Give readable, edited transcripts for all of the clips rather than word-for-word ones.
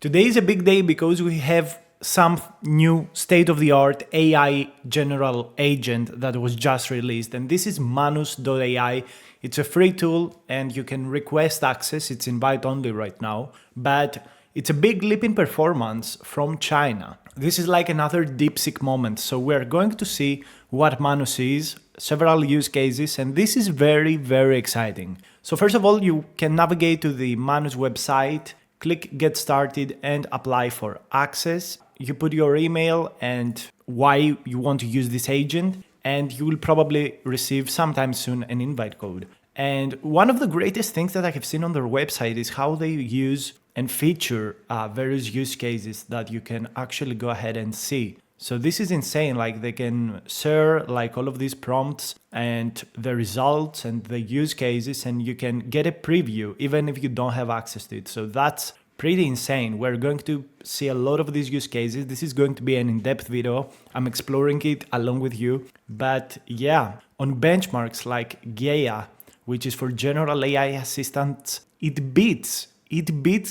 Today is a big day because we have some new state-of-the-art AI general agent that was just released, and this is Manus AI. It's a free tool and you can request access. It's invite only right now, but it's a big leap in performance from China. This is like another DeepSeek moment. So we're going to see what Manus is, several use cases, and this is very, very exciting. So first of all, you can navigate to the Manus website, click Get Started and apply for access. You put your email and why you want to use this agent, and you will probably receive sometime soon an invite code. And one of the greatest things that I have seen on their website is how they use and feature various use cases that you can actually go ahead and see. So this is insane. Like they can share like all of these prompts and the results and the use cases, and you can get a preview even if you don't have access to it. So that's pretty insane. We're going to see a lot of these use cases. This is going to be an in-depth video. I'm exploring it along with you. But yeah, on benchmarks like Gaia, which is for general AI assistants, it beats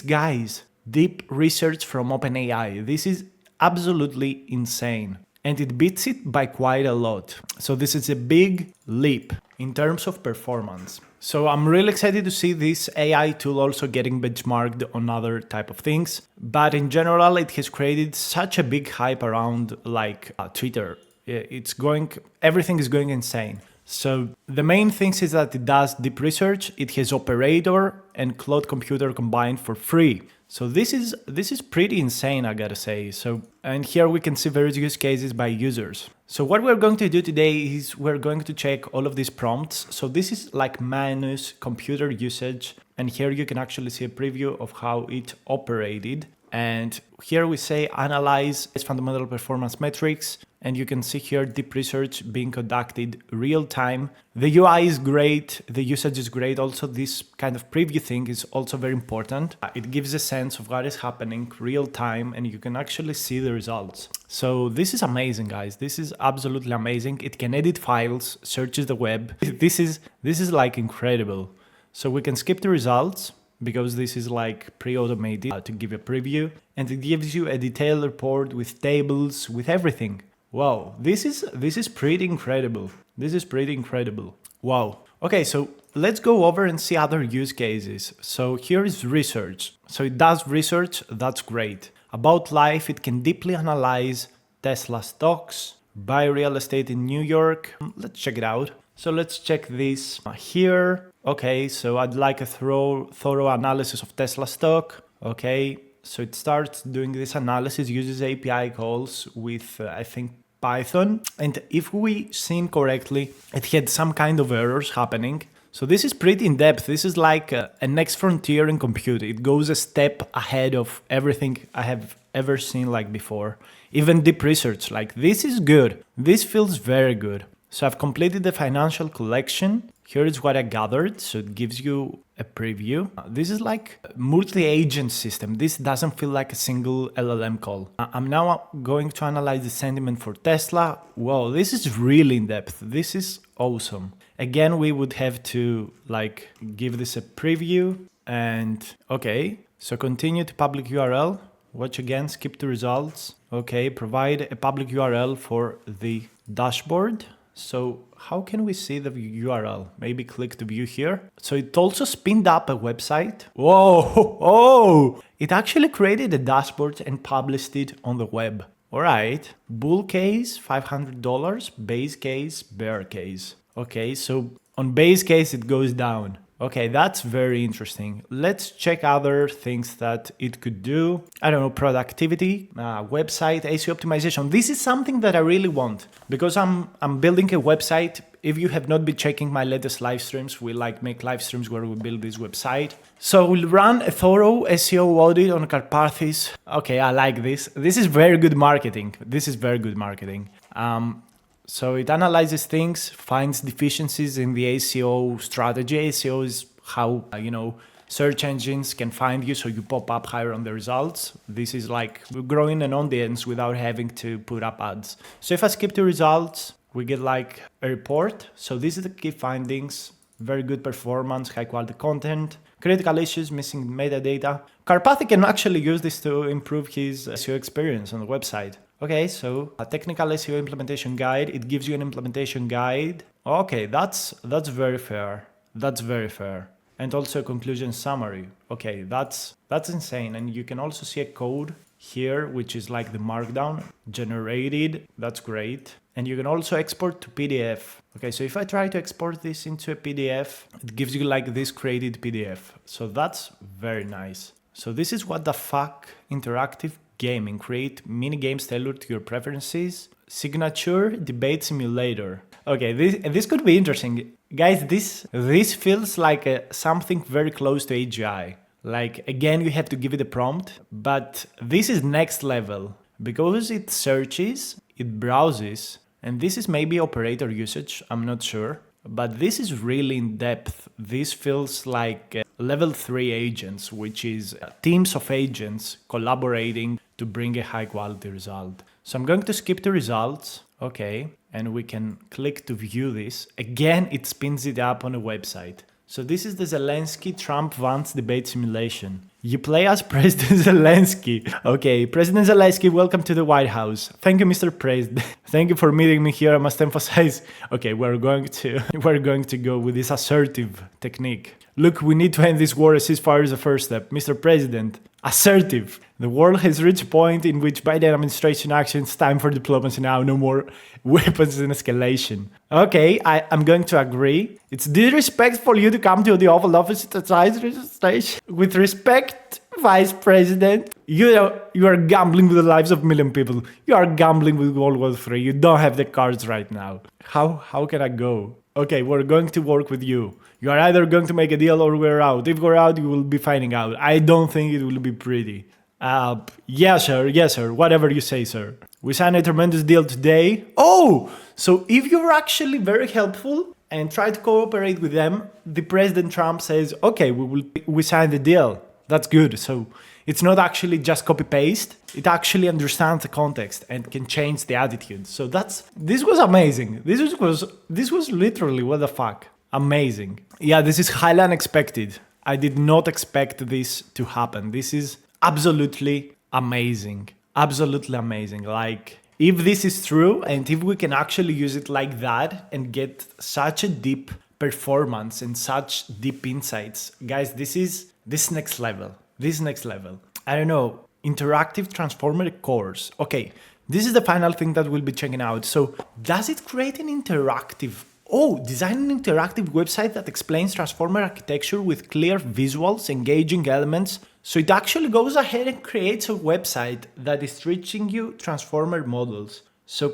guys, deep research from OpenAI. This is absolutely insane. And it beats it by quite a lot. So this is a big leap in terms of performance. So I'm really excited to see this AI tool also getting benchmarked on other type of things. But in general, it has created such a big hype around like Twitter. Everything is going insane. So the main things is that it does deep research. It has operator and cloud computer combined for free. So this is pretty insane, I gotta say. So, and here we can see various use cases by users. So what we're going to do today is we're going to check all of these prompts. So this is like Manus computer usage. And here you can actually see a preview of how it operated. And here we say analyze its fundamental performance metrics. And you can see here deep research being conducted real time. The UI is great, the usage is great. Also, this kind of preview thing is also very important. It gives a sense of what is happening real time, and you can actually see the results. So this is amazing, guys. This is absolutely amazing. It can edit files, searches the web. This is like incredible. So we can skip the results, because this is like pre-automated to give a preview, and it gives you a detailed report with tables, with everything. Wow, this is pretty incredible. This is pretty incredible. Wow. Okay, so let's go over and see other use cases. So here is research. So it does research, that's great. About life, it can deeply analyze Tesla stocks, buy real estate in New York. Let's check it out. So let's check this here. Okay, so I'd like a thorough analysis of Tesla stock. Okay. So it starts doing this analysis, uses API calls with, I think, Python. And if we seen correctly, it had some kind of errors happening. So this is pretty in-depth. This is like a next frontier in compute. It goes a step ahead of everything I have ever seen like before. Even deep research, like this is good. This feels very good. So I've completed the financial collection. Here is what I gathered. So it gives you a preview. This is like a multi-agent system. This doesn't feel like a single LLM call. I'm now going to analyze the sentiment for Tesla. Whoa, this is really in depth. This is awesome. Again, we would have to like give this a preview and okay. So continue to public URL. Watch again, skip the results. Okay, provide a public URL for the dashboard. So how can we see the URL? Maybe click to view here. So it also spinned up a website. Whoa, oh, it actually created a dashboard and published it on the web. All right, bull case, $500, base case, bear case. Okay, so on base case, it goes down. Okay, that's very interesting. Let's check other things that it could do. I don't know, productivity, website, SEO optimization. This is something that I really want because I'm building a website. If you have not been checking my latest live streams, we like make live streams where we build this website. So we'll run a thorough SEO audit on Karpathy's. Okay, I like this. This is very good marketing. This is very good marketing. So it analyzes things, finds deficiencies in the SEO strategy. SEO is how, search engines can find you so you pop up higher on the results. This is like growing an audience without having to put up ads. So if I skip the results, we get like a report. So these are the key findings, very good performance, high quality content, Critical issues, missing metadata. Karpathy can actually use this to improve his SEO experience on the website. Okay, so a technical SEO implementation guide. It gives you an implementation guide. Okay, that's very fair. That's very fair. And also a conclusion summary. Okay, that's insane. And you can also see a code here, which is like the markdown generated. That's great. And you can also export to PDF. Okay, so if I try to export this into a PDF, it gives you like this created PDF. So that's very nice. So this is what the fuck interactive gaming. Create mini games tailored to your preferences. Signature debate simulator. Okay, this could be interesting. Guys, this feels like something very close to AGI. Like, again, you have to give it a prompt, but this is next level because it searches, it browses, and this is maybe operator usage, I'm not sure, but this is really in depth. This feels like level 3 agents, which is teams of agents collaborating to bring a high quality result. So I'm going to skip the results. Okay, and we can click to view this. Again, it spins it up on a website. So this is the Zelensky-Trump-Vance debate simulation. You play as President Zelensky. Okay, President Zelensky, welcome to the White House. Thank you, Mr. President. Thank you for meeting me here. I must emphasize. Okay, we're going to go with this assertive technique. Look, we need to end this war. A ceasefire is the first step. Mr. President, assertive. The world has reached a point in which Biden administration actions time for diplomacy now. No more weapons and escalation. Okay, I'm going to agree. It's disrespectful for you to come to the Oval Office to size registration. With respect, Vice President, you are gambling with the lives of a million people. You are gambling with World War III. You don't have the cards right now. How can I go? Okay, we're going to work with you. You are either going to make a deal or we're out. If we're out, you will be finding out. I don't think it will be pretty. Yes, sir. Whatever you say, sir. We signed a tremendous deal today. Oh, so if you're actually very helpful and try to cooperate with them, the President Trump says, okay, we signed the deal. That's good. So it's not actually just copy paste. It actually understands the context and can change the attitude. So this was amazing. This was literally what the fuck. Amazing. Yeah, this is highly unexpected. I did not expect this to happen. This is absolutely amazing. Absolutely amazing. Like, if this is true and if we can actually use it like that and get such a deep performance and such deep insights, guys, this is next level. This is next level. I don't know, interactive transformer course. Okay, this is the final thing that we'll be checking out. So does it create an interactive design an interactive website that explains transformer architecture with clear visuals, engaging elements. So it actually goes ahead and creates a website that is teaching you transformer models. So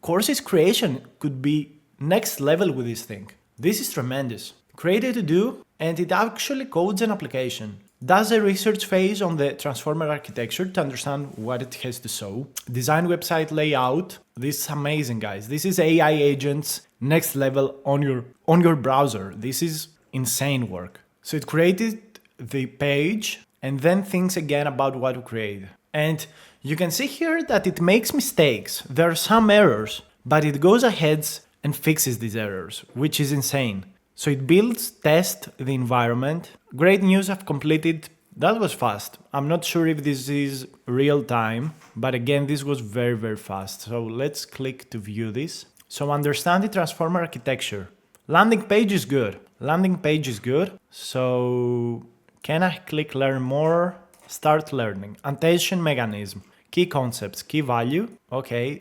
courses creation could be next level with this thing. This is tremendous. Create a to-do and it actually codes an application. Does a research phase on the transformer architecture to understand what it has to show. Design website layout. This is amazing, guys. This is AI agents next level on your browser. This is insane work. So it created the page and then thinks again about what to create. And you can see here that it makes mistakes. There are some errors, but it goes ahead and fixes these errors, which is insane. So it builds, tests the environment. Great news, I've completed. That was fast. I'm not sure if this is real time, but again, this was very, very fast. So let's click to view this. So understand the transformer architecture. Landing page is good. Landing page is good. So can I click learn more? Start learning. Attention mechanism. Key concepts, key value. Okay,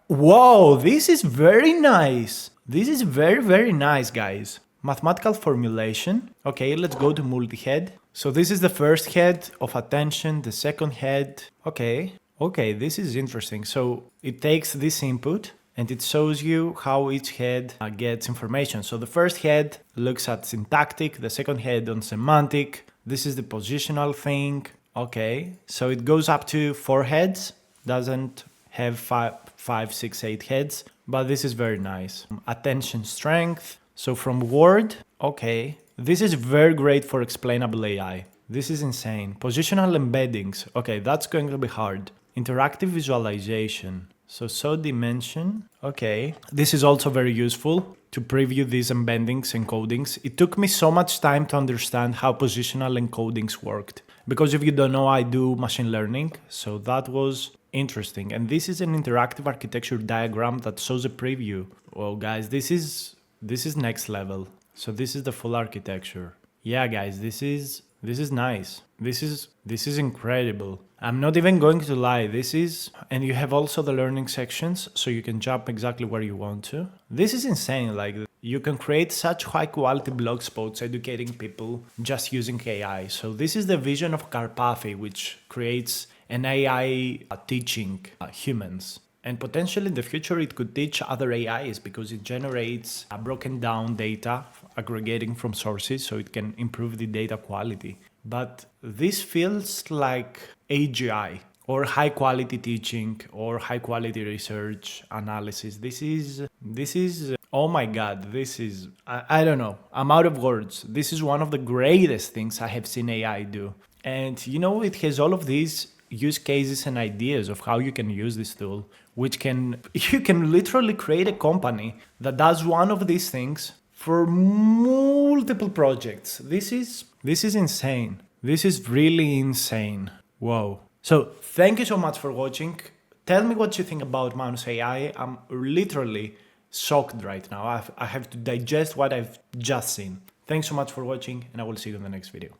whoa, this is very nice. This is very, very nice, guys. Mathematical formulation. Okay, let's go to multi-head. So this is the first head of attention, the second head. Okay, this is interesting. So it takes this input and it shows you how each head gets information. So the first head looks at syntactic, the second head on semantic. This is the positional thing. Okay, so it goes up to 4 heads, doesn't have 5, 6, 8 heads, but this is very nice. Attention strength. So from word, okay, this is very great for explainable AI. This is insane. Positional embeddings. Okay, that's going to be hard. Interactive visualization. So show dimension. Okay. This is also very useful to preview these embeddings and codings. It took me so much time to understand how positional encodings worked. Because if you don't know, I do machine learning. So that was interesting. And this is an interactive architecture diagram that shows a preview. Well, guys, this is next level. So this is the full architecture. Yeah, guys, this is nice. This is incredible. I'm not even going to lie. And you have also the learning sections, so you can jump exactly where you want to. This is insane. Like, you can create such high quality blog spots educating people just using AI. So this is the vision of Karpathy, which creates an AI teaching humans. And potentially in the future, it could teach other AIs because it generates broken down data aggregating from sources, so it can improve the data quality. But this feels like AGI or high quality teaching or high quality research analysis. This is oh my God, I don't know. I'm out of words. This is one of the greatest things I have seen AI do. And it has all of these use cases and ideas of how you can use this tool, you can literally create a company that does one of these things for multiple projects. This is insane. This is really insane. Whoa. So thank you so much for watching. Tell me what you think about Manus AI. I'm literally shocked right now. I have to digest what I've just seen. Thanks so much for watching, and I will see you in the next video.